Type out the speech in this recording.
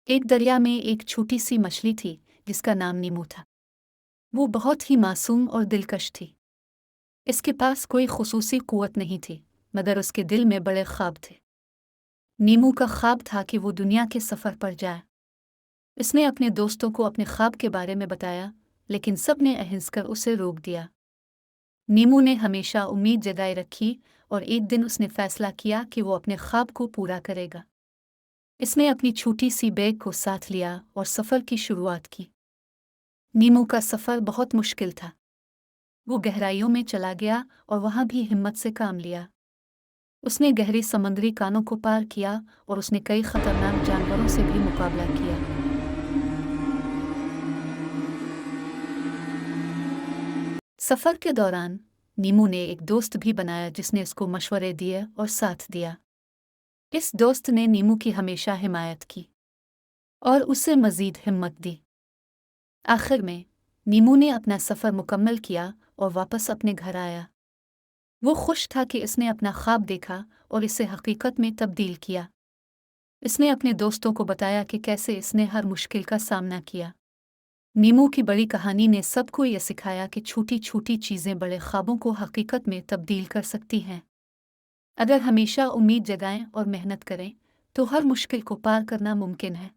एक दरिया में एक छोटी सी मछली थी जिसका नाम नीमू था। वो बहुत ही मासूम और दिलकश थी। इसके पास कोई खुसूसी कुव्वत नहीं थी, मगर उसके दिल में बड़े ख्वाब थे। नीमू का ख्वाब था कि वो दुनिया के सफ़र पर जाए। इसने अपने दोस्तों को अपने ख्वाब के बारे में बताया, लेकिन सब ने अहिंसकर उसे रोक दिया। नीमू ने हमेशा उम्मीद जगाए रखी और एक दिन उसने फैसला किया कि वो अपने ख्वाब को पूरा करेगा। इसने अपनी छोटी सी बैग को साथ लिया और सफ़र की शुरुआत की। नीमू का सफ़र बहुत मुश्किल था। वो गहराइयों में चला गया और वहाँ भी हिम्मत से काम लिया। उसने गहरे समुद्री कानों को पार किया और उसने कई खतरनाक जानवरों से भी मुकाबला किया। सफ़र के दौरान नीमू ने एक दोस्त भी बनाया जिसने उसको मशवरे दिए और साथ दिया। इस दोस्त ने नीमू की हमेशा हिमायत की और उसे मज़ीद हिम्मत दी। आखिर में नीमू ने अपना सफ़र मुकम्मल किया और वापस अपने घर आया। वो खुश था कि इसने अपना ख्वाब देखा और इसे हकीकत में तब्दील किया। इसने अपने दोस्तों को बताया कि कैसे इसने हर मुश्किल का सामना किया। नीमू की बड़ी कहानी ने सबको ये सिखाया कि छोटी छोटी चीज़ें बड़े ख्वाबों को हकीकत में तब्दील कर सकती हैं। अगर हमेशा उम्मीद जगाएं और मेहनत करें तो हर मुश्किल को पार करना मुमकिन है।